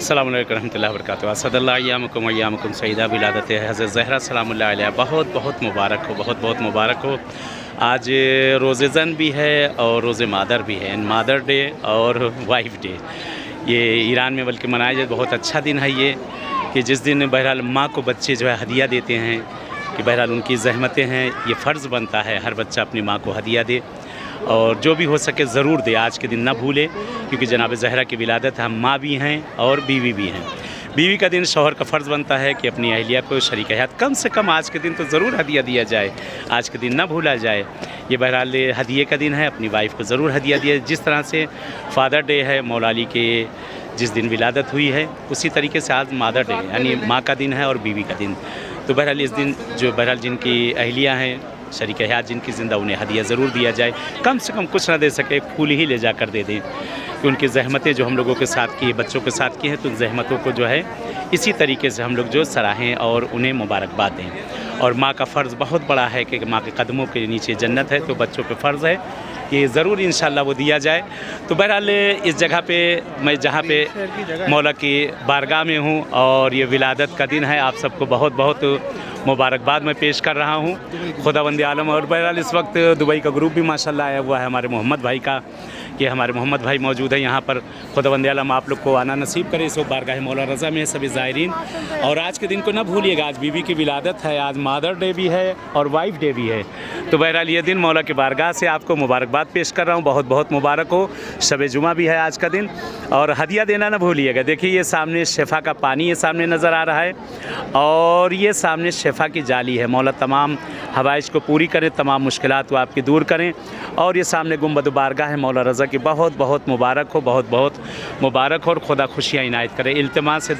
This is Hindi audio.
अस्सलाम वालेकुम रहमतुल्लाहि व बरकातुहू। असदल्लाहुम अय्यामुकुम सईदा विलादत हज़रत ज़हरा सलामुल्लाह अलैहा बहुत बहुत मुबारक हो, बहुत बहुत मुबारक हो। आज रोज़े ज़न भी है और रोज़े मादर भी है, मादर डे और वाइफ डे। ये ईरान में बल्कि मनाया जाए बहुत अच्छा दिन है ये, कि जिस दिन बहरहाल माँ को बच्चे जो है हदिया देते हैं, कि बहरहाल उनकी ज़हमतें हैं, ये फ़र्ज़ बनता है हर बच्चा अपनी माँ को हदिया दे और जो भी हो सके ज़रूर दे। आज के दिन ना भूले, क्योंकि जनाब ज़हरा की विलादत हम माँ भी हैं और बीवी भी हैं। बीवी का दिन शौहर का फ़र्ज़ बनता है कि अपनी अहलिया को शरीक हयात कम से कम आज के दिन तो ज़रूर हदिया दिया जाए, आज के दिन ना भूला जाए। ये बहरहाल हदिये का दिन है, अपनी वाइफ को ज़रूर हदिया दिया। जिस तरह से फ़ादर डे है, मौला अली के जिस दिन विलादत हुई है, उसी तरीके से आज मादर डे यानी माँ का दिन है और बीवी का दिन। तो बहरहाल इस दिन जो बहरहाल जिनकी अहलिया हैं, शरीक हयात जिनकी ज़िंदा, उन्हें हदिया ज़रूर दिया जाए। कम से कम कुछ ना दे सके, फूल ही ले जाकर दे दें, कि उनकी ज़हमतें जो हम लोगों के साथ की, बच्चों के साथ की हैं, तो उन ज़हमतों को जो है इसी तरीके से हम लोग जो सराहें और उन्हें मुबारकबाद दें। और माँ का फ़र्ज़ बहुत बड़ा है कि माँ के कदमों के नीचे जन्नत है, तो बच्चों पे फ़र्ज़ है कि ज़रूर इंशाअल्लाह वो दिया जाए। तो बहरहाल इस जगह पे मैं जहाँ पे मौला की बारगाह में हूँ और ये विलादत का दिन है, आप सबको बहुत बहुत मुबारकबाद मैं पेश कर रहा हूँ, खुदावंद आलम। और बहरहाल इस वक्त दुबई का ग्रुप भी माशाल्लाह आया हुआ है हमारे मोहम्मद भाई का, कि हमारे मोहम्मद भाई मौजूद है यहाँ पर। खुदावंद आलम आप लोग को आना नसीब करे, इस वक्त बारगाह मौला रज़ा में सभी ज़ायरीन। और आज के दिन को ना भूलिएगा, आज बीवी की विलादत है, आज मादर डे भी है और वाइफ डे भी है। तो बहरहाल ये दिन मौला की बारगाह से आपको मुबारकबाद पेश कर रहा हूँ, बहुत बहुत मुबारक हो। शब जुमा भी है आज का दिन, और हदिया देना ना भूलिएगा। देखिए ये सामने शिफा का पानी ये सामने नज़र आ रहा है, और ये सामने शिफा की जाली है। मौला तमाम हवाइज को पूरी करें, तमाम मुश्किलात को आपकी दूर करें। और ये सामने गुंबद बारगाह है मौला रज़ा की, बहुत बहुत मुबारक हो, बहुत बहुत मुबारक हो, और खुदा खुशियाँ इनायत करे। इल्तिमास से